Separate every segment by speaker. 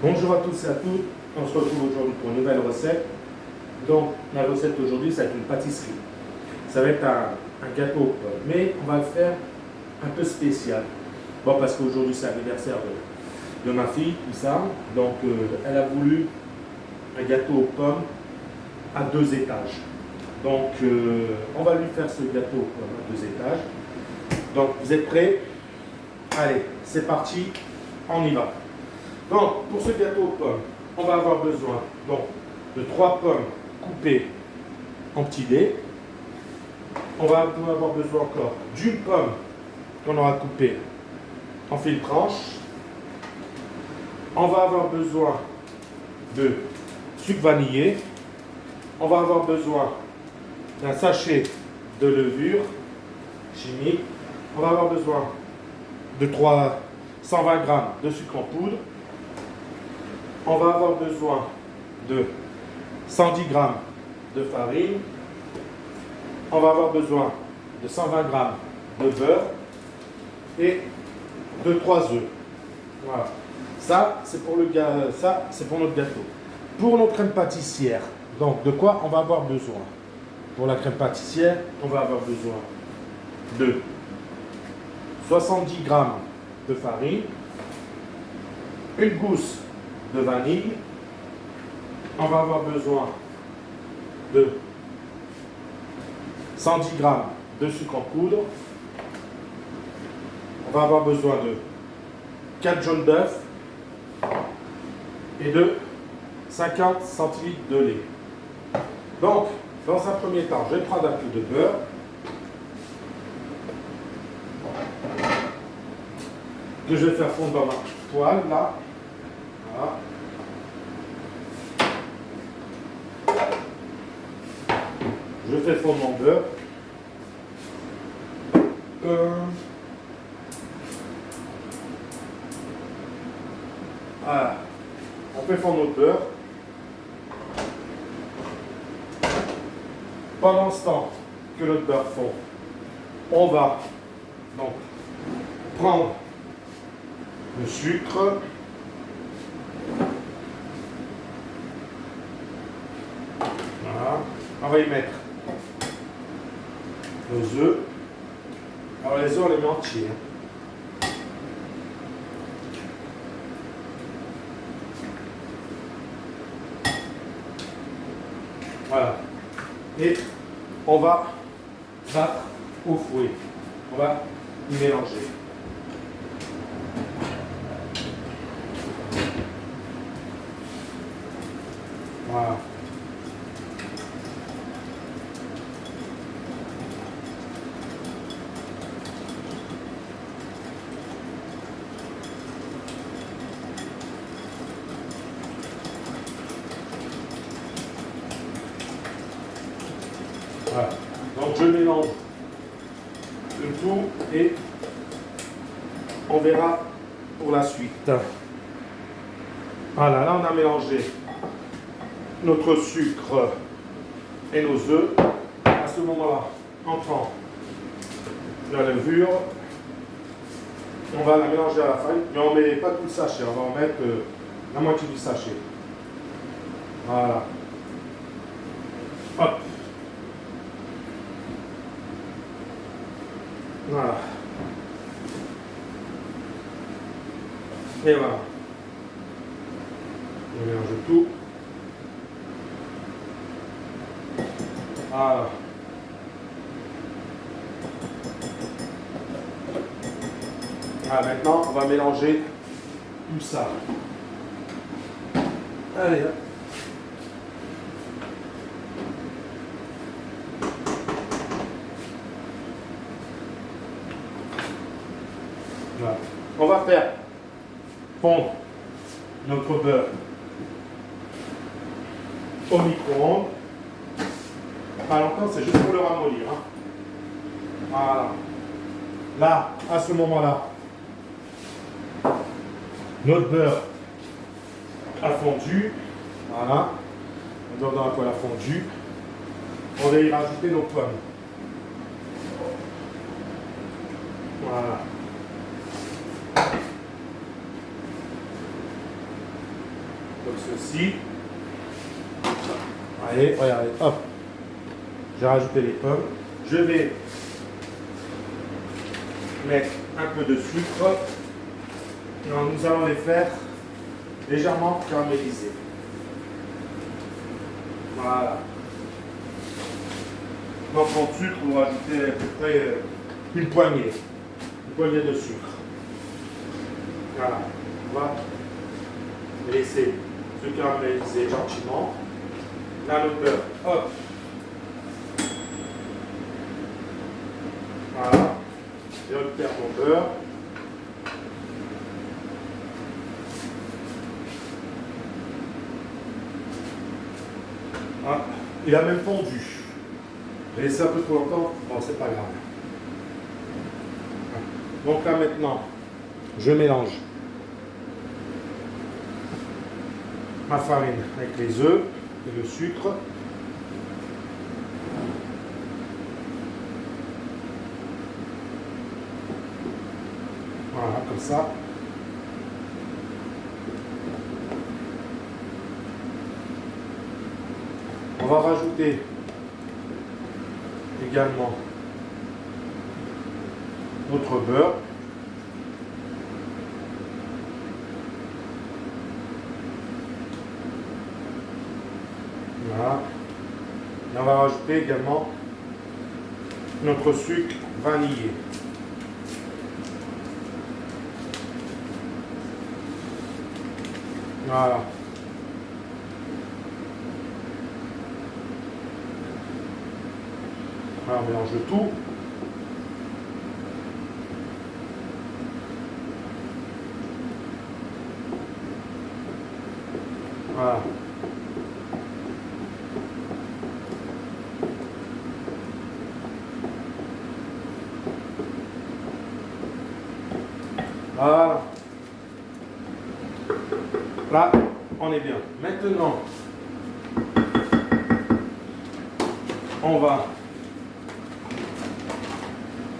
Speaker 1: Bonjour à tous et à toutes, on se retrouve aujourd'hui pour une nouvelle recette. Donc la recette aujourd'hui, ça va être une pâtisserie. Ça va être un gâteau aux pommes, mais on va le faire un peu spécial. Bon, parce qu'aujourd'hui c'est l'anniversaire de ma fille, Issa. Donc elle a voulu un gâteau aux pommes à 2 étages. Donc on va lui faire ce gâteau aux pommes à 2 étages. Donc vous êtes prêts? Allez, c'est parti, on y va. Donc, pour ce gâteau aux pommes, on va avoir besoin donc, de 3 pommes coupées en petits dés. On va avoir besoin encore d'une pomme qu'on aura coupée en fines tranches. On va avoir besoin de sucre vanillé. On va avoir besoin d'un sachet de levure chimique. On va avoir besoin de 120 g de sucre en poudre. On va avoir besoin de 110 g de farine. On va avoir besoin de 120 g de beurre et de 3 œufs. Voilà. Ça, c'est pour notre gâteau. Pour notre crème pâtissière, donc de quoi on va avoir besoin? Pour la crème pâtissière, on va avoir besoin de 70 g de farine, une gousse de vanille. On va avoir besoin de 110 g de sucre en poudre. On va avoir besoin de 4 jaunes d'œufs et de 50 centilitres de lait. Donc, dans un premier temps, je vais prendre un peu de beurre. Que je vais faire fondre dans ma poêle, là. Voilà. Je fais fondre mon beurre. Voilà. On fait fondre notre beurre. Pendant ce temps que notre beurre fond, on va donc prendre le sucre. Voilà. On va y mettre nos œufs. Alors les œufs, on les met entiers. Voilà. Et on va battre au fouet. On va y mélanger. Voilà. Voilà. Donc je mélange le tout et on verra pour la suite. Voilà, là on a mélangé notre sucre et nos œufs. À ce moment-là, on prend la levure. On va la mélanger à la farine, mais on ne met pas tout le sachet, on va en mettre la moitié du sachet. Voilà. Hop. Voilà. Et voilà. On mélange tout. Voilà. Ah, maintenant, on va mélanger tout ça. Allez, hop. Voilà. On va faire fondre notre beurre au micro-ondes. Pas longtemps, c'est juste pour le ramollir. Hein. Voilà. Là, à ce moment-là, notre beurre a fondu. Voilà. Le beurre dans la poêle a fondu. On va y rajouter nos pommes. Voilà. comme ceci. Allez, regardez, hop. J'ai rajouté les pommes. Je vais mettre un peu de sucre. Donc, nous allons les faire légèrement caraméliser. Voilà. Donc en sucre, vous rajoutez à peu près une poignée de sucre. Voilà. On va laisser se caraméliser gentiment. Là, le beurre, hop. Voilà. Je repère mon beurre. Ah, il a même fondu. J'ai laissé un peu trop longtemps, bon, c'est pas grave. Donc là maintenant, je mélange ma farine avec les œufs et le sucre. Voilà, comme ça. On va rajouter également notre beurre. Voilà. Et on va rajouter également notre sucre vanillé. Voilà. Voilà, on mélange le tout. Voilà. Voilà. Là, on est bien. Maintenant, on va...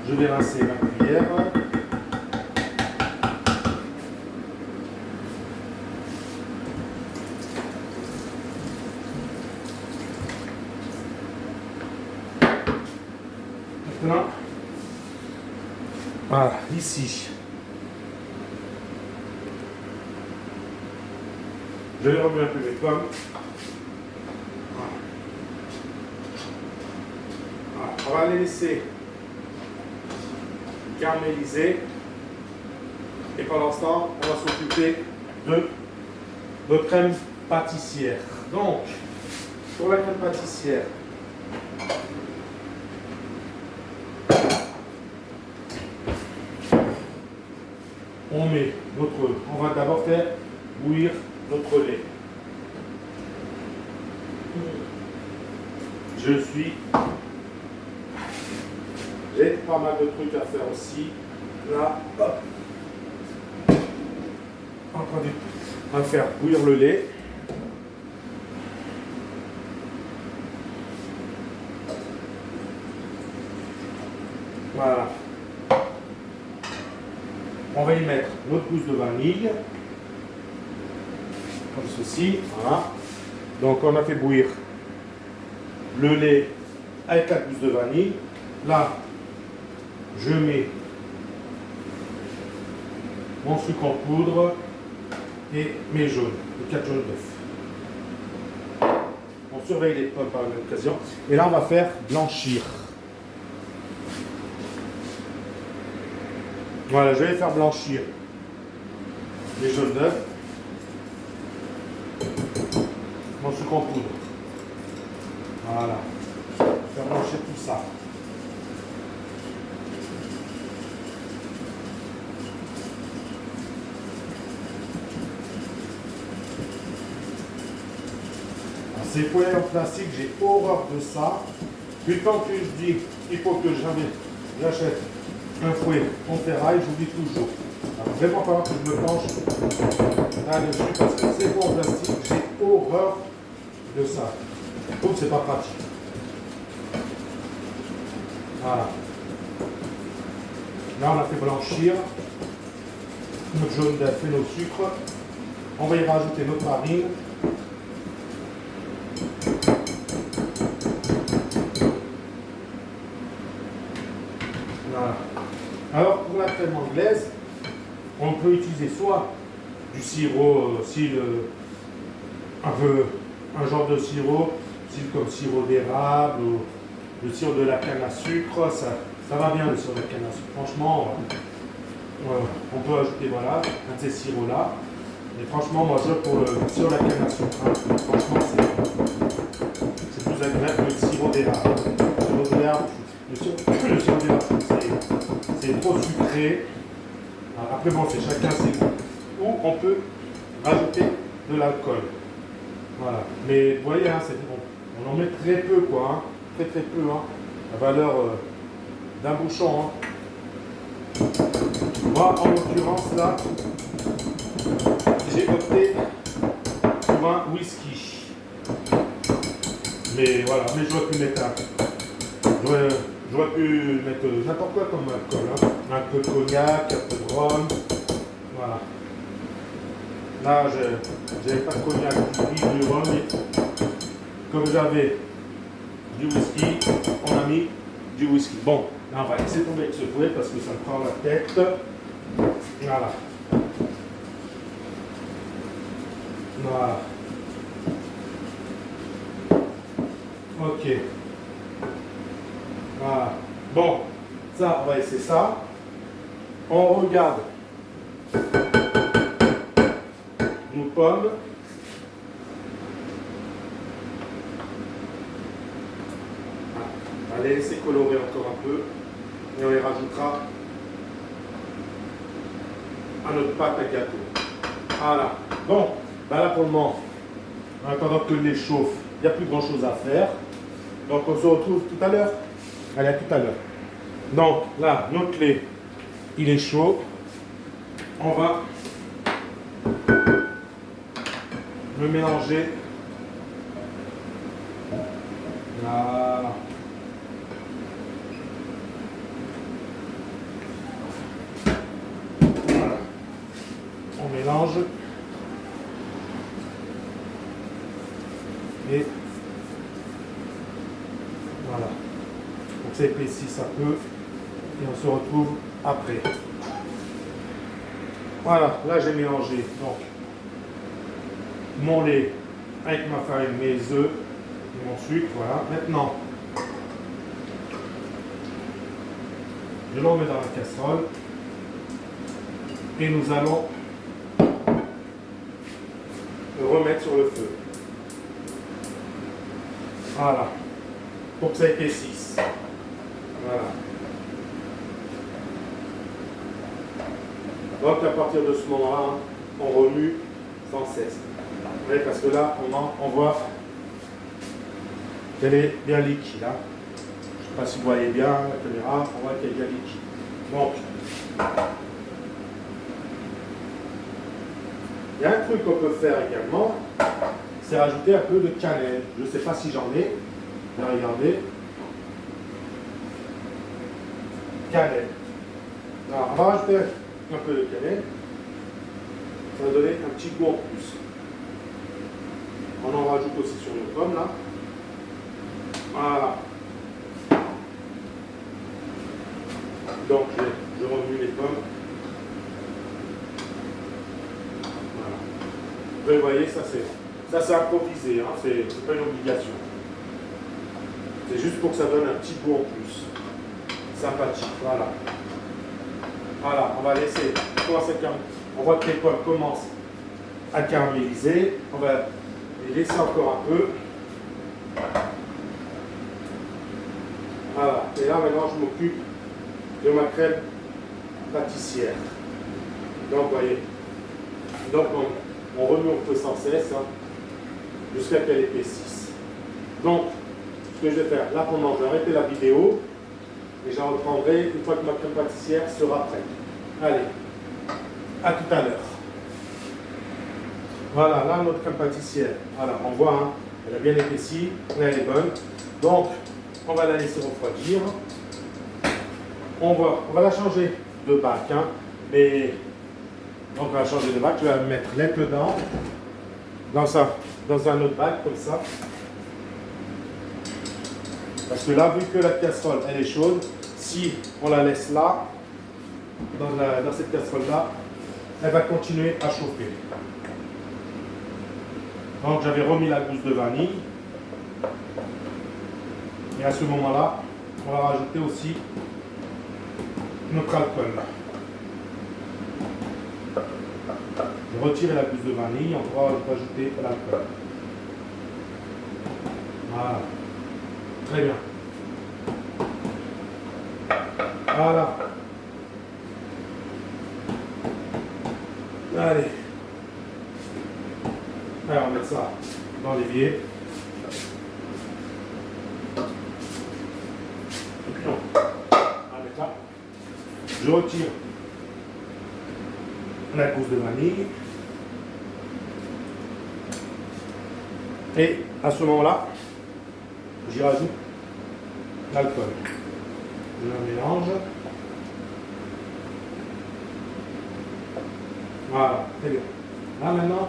Speaker 1: Je vais rincer ma cuillère. Maintenant, voilà, ici. Je vais remuer un peu mes pommes. Voilà. Voilà. On va les laisser caraméliser. Et pendant ce temps, on va s'occuper de notre crème pâtissière. Donc, pour la crème pâtissière, on va d'abord faire bouillir notre lait. J'ai pas mal de trucs à faire aussi. Là, hop. On va faire bouillir le lait. Voilà. On va y mettre notre gousse de vanille. Comme ceci. Voilà. Donc on a fait bouillir le lait avec la gousse de vanille. Là, je mets mon sucre en poudre et mes jaunes, les 4 jaunes d'œufs. On surveille les pommes par l'occasion. Et là, on va faire blanchir. Voilà, je vais faire blanchir les jaunes d'œufs. Mon sucre en poudre. Voilà. Faire blanchir tout ça. Ces poêles en plastique, j'ai horreur de ça. Puis quand je dis qu'il faut que j'achète un fouet en ferraille, j'oublie toujours. Alors vraiment pas que je me penche là-dessus parce que ces poêles en plastique, j'ai horreur de ça. Donc c'est pas pratique. Voilà. Là on a fait blanchir notre jaune d'œuf et nos sucres. On va y rajouter notre farine. Voilà. Alors pour la crème anglaise, on peut utiliser soit du sirop, un genre de sirop, comme sirop d'érable ou le sirop de la canne à sucre, ça va bien le sirop de la canne à sucre. Franchement, on peut ajouter voilà, un de ces sirops-là. Et franchement, moi je pour le sirop de la canne à sucre, hein, franchement c'est plus agréable que le sirop d'érable. Le sirop d'érable, c'est trop sucré. Alors, après bon, c'est chacun ses goûts. Ou on peut rajouter de l'alcool. Voilà. Mais vous voyez, hein, on en met très peu, quoi. Hein. Très peu. Hein. La valeur d'un bouchon. Hein. Moi, en l'occurrence, là, j'ai opté pour un whisky. Mais voilà, mais j'aurais pu mettre j'aurais pu mettre n'importe quoi comme alcool. Hein. Un peu de cognac, un peu de rhum. Voilà. Là, je n'avais pas de cognac, du rhum, mais comme j'avais du whisky, on a mis du whisky. Bon, là, on va laisser tomber avec ce fouet parce que ça me prend la tête. Voilà. Voilà. Ok. Voilà. Bon, ça, on va essayer ça. On regarde nos pommes. On va les laisser colorer encore un peu et on les rajoutera à notre pâte à gâteau. Voilà. Bon, ben là pour le moment, en attendant que le lait chauffe, il n'y a plus grand chose à faire. Donc on se retrouve tout à l'heure. Allez, à tout à l'heure. Donc là, notre lait, il est chaud. On va le mélanger. Là. Voilà. On mélange. Et voilà. Donc ça épaissit un peu. Et on se retrouve après. Voilà, là j'ai mélangé donc mon lait avec ma farine, mes œufs et mon sucre. Voilà. Maintenant, je le remets dans la casserole et nous allons le remettre sur le feu. Voilà, pour que ça épaississe. Voilà. Donc à partir de ce moment-là, on remue sans cesse. Oui, parce que là, on voit qu'elle est bien liquide. Hein. Je ne sais pas si vous voyez bien la caméra, on voit qu'elle est bien liquide. Donc, il y a un truc qu'on peut faire également, c'est rajouter un peu de cannelle. Je ne sais pas si j'en ai. Regardez. Cannelle. Alors, on va rajouter un peu de cannelle. Ça va donner un petit goût en plus. On en rajoute aussi sur nos pommes là. Voilà. Donc je remue les pommes. Voilà. Vous voyez, ça c'est improvisé, hein, c'est pas une obligation. C'est juste pour que ça donne un petit goût en plus. Sympathique, voilà. Voilà, on va laisser commencer à on voit que les pommes commencent à caraméliser. On va les laisser encore un peu. Voilà. Et là maintenant je m'occupe de ma crème pâtissière. Donc vous voyez. Donc on remue au feu sans cesse hein, jusqu'à qu'elle épaississe. Donc ce que je vais faire, là pendant je vais arrêter la vidéo et j'en reprendrai une fois que ma crème pâtissière sera prête. Allez, à tout à l'heure. Voilà, là notre crème pâtissière, voilà, on voit, hein, elle a bien épaissi, là elle est bonne. Donc, on va la laisser refroidir. On va la changer de bac, hein, mais Donc on va changer de bac, je vais mettre là-dedans, dans un autre bac comme ça. Parce que là, vu que la casserole elle est chaude, si on la laisse là, dans cette casserole-là, elle va continuer à chauffer. Donc j'avais remis la gousse de vanille. Et à ce moment-là, on va rajouter aussi notre alcool. Je retire la gousse de vanille, on va rajouter l'alcool. Voilà. Très bien. Voilà. Allez. Alors, on va mettre ça dans l'évier. Avec ça, je retire la gousse de vanille. Et à ce moment-là, j'y rajoute l'alcool. Je le mélange. Voilà, très bien. Là maintenant,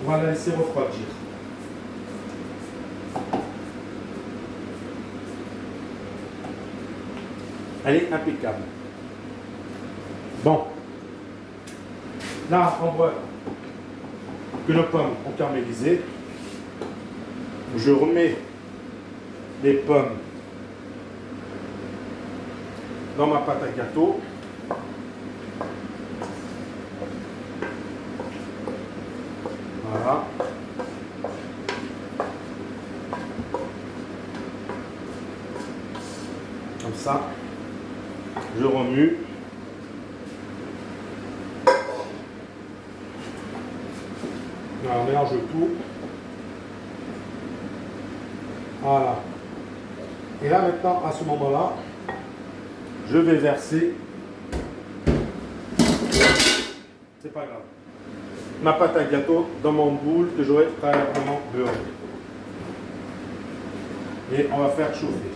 Speaker 1: on va la laisser refroidir. Elle est impeccable. Bon. Là, on voit que nos pommes ont caramélisé. Je remets les pommes dans ma pâte à gâteau. Voilà. Comme ça. Je remue. Alors, on mélange tout. Voilà. Et là maintenant, à ce moment-là, je vais verser, c'est pas grave, ma pâte à gâteau dans mon boule que j'aurai préalablement beurré. Et on va faire chauffer.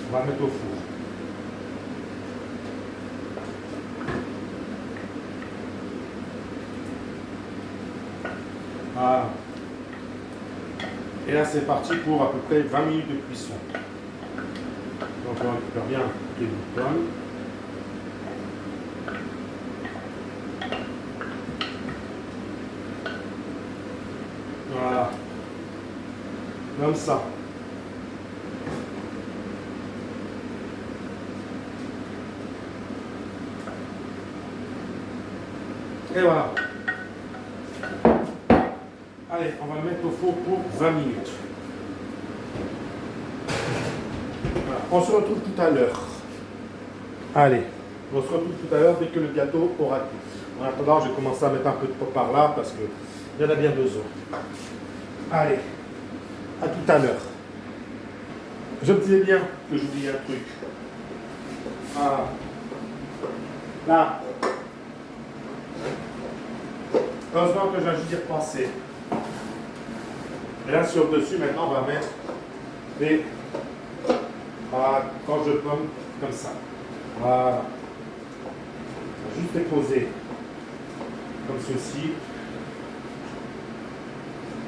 Speaker 1: On va mettre au four. Voilà. Et là, c'est parti pour à peu près 20 minutes de cuisson. Donc, on récupère bien les pommes. Voilà. Comme ça. Et voilà. Allez, on va le mettre au four pour 20 minutes. Voilà. On se retrouve tout à l'heure. Allez, on se retrouve tout à l'heure dès que le gâteau aura cuit. En attendant, je vais commencer à mettre un peu de pot par là parce qu'il y en a bien besoin. Allez, à tout à l'heure. Je me disais bien que j'oubliais un truc. Voilà. Là. Heureusement que j'ai juste y repenser. Et là, sur le dessus, maintenant, on va mettre des tranches de pommes comme ça. Voilà. Juste les poser comme ceci.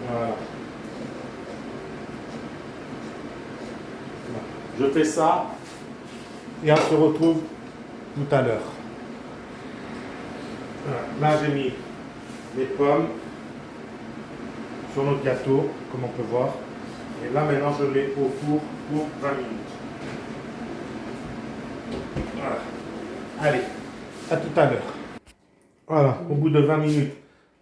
Speaker 1: Voilà. Je fais ça et on se retrouve tout à l'heure. Voilà. Là, j'ai mis les pommes sur notre gâteau, comme on peut voir. Et là, maintenant, je le mets au four pour 20 minutes. Voilà. Allez, à tout à l'heure. Voilà, au bout de 20 minutes,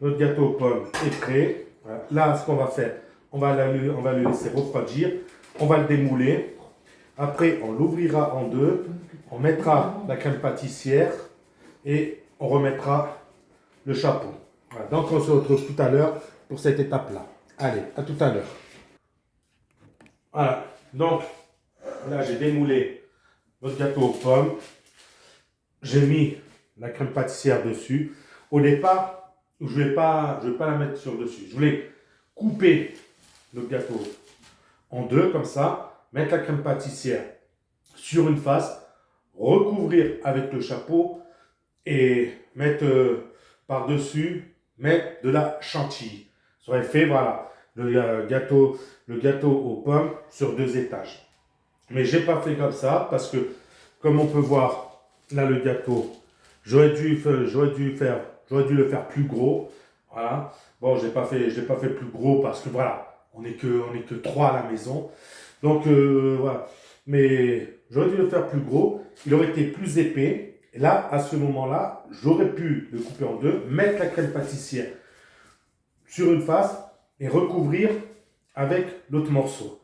Speaker 1: notre gâteau aux pommes est prêt. Voilà. Là, ce qu'on va faire, on va le laisser refroidir. On va le démouler. Après, on l'ouvrira en deux. On mettra la crème pâtissière et on remettra le chapeau. Voilà. Donc, on se retrouve tout à l'heure pour cette étape-là. Allez, à tout à l'heure. Voilà. Donc, là, j'ai démoulé notre gâteau aux pommes. J'ai mis la crème pâtissière dessus. Au départ, je vais pas la mettre sur le dessus. Je voulais couper le gâteau en deux, comme ça, mettre la crème pâtissière sur une face, recouvrir avec le chapeau et mettre par-dessus, mettre de la chantilly. Ça aurait fait, voilà, le gâteau aux pommes sur 2 étages. Mais j'ai pas fait comme ça parce que, comme on peut voir, là le gâteau, j'aurais dû le faire plus gros. Voilà. Bon, je l'ai pas fait plus gros parce que voilà, on est que 3 à la maison. Donc voilà. Mais j'aurais dû le faire plus gros. Il aurait été plus épais. Et là, à ce moment-là, j'aurais pu le couper en deux, mettre la crème pâtissière sur une face et recouvrir avec l'autre morceau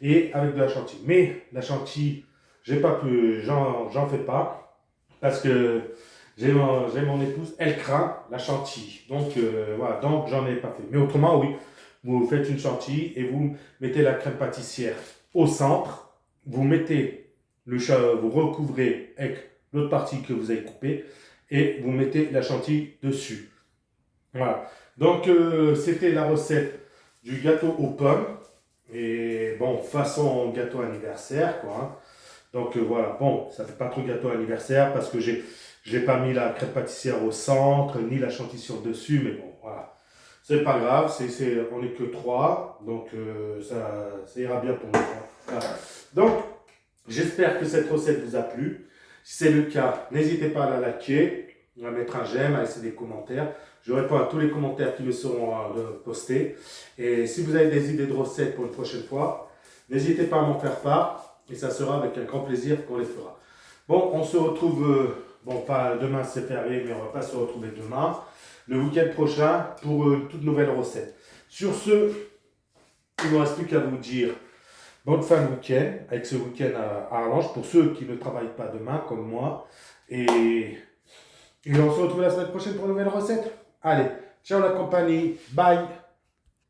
Speaker 1: et avec de la chantilly. Mais la chantilly, j'en fais pas parce que j'ai mon épouse, elle craint la chantilly. Donc voilà, donc j'en ai pas fait. Mais autrement, oui, vous faites une chantilly et vous mettez la crème pâtissière au centre. Vous mettez vous recouvrez avec l'autre partie que vous avez coupée et vous mettez la chantilly dessus. Voilà. Donc, c'était la recette du gâteau aux pommes. Et bon, façon gâteau anniversaire, quoi, hein. Donc, voilà. Bon, ça fait pas trop gâteau anniversaire parce que j'ai pas mis la crème pâtissière au centre, ni la chantilly sur dessus. Mais bon, voilà. C'est pas grave. On est que 3. Donc, ça ira bien pour nous. Voilà. Donc, j'espère que cette recette vous a plu. Si c'est le cas, n'hésitez pas à la liker, à mettre un j'aime, à laisser des commentaires. Je réponds à tous les commentaires qui me seront postés. Et si vous avez des idées de recettes pour une prochaine fois, n'hésitez pas à m'en faire part. Et ça sera avec un grand plaisir qu'on les fera. Bon, on se retrouve, bon, pas demain c'est férié, mais on ne va pas se retrouver demain. Le week-end prochain pour une toute nouvelle recette. Sur ce, il ne me reste plus qu'à vous dire bonne fin de week-end, avec ce week-end à rallonge, pour ceux qui ne travaillent pas demain, comme moi. Et on se retrouve la semaine prochaine pour une nouvelle recette. Allez, ciao la compagnie, bye!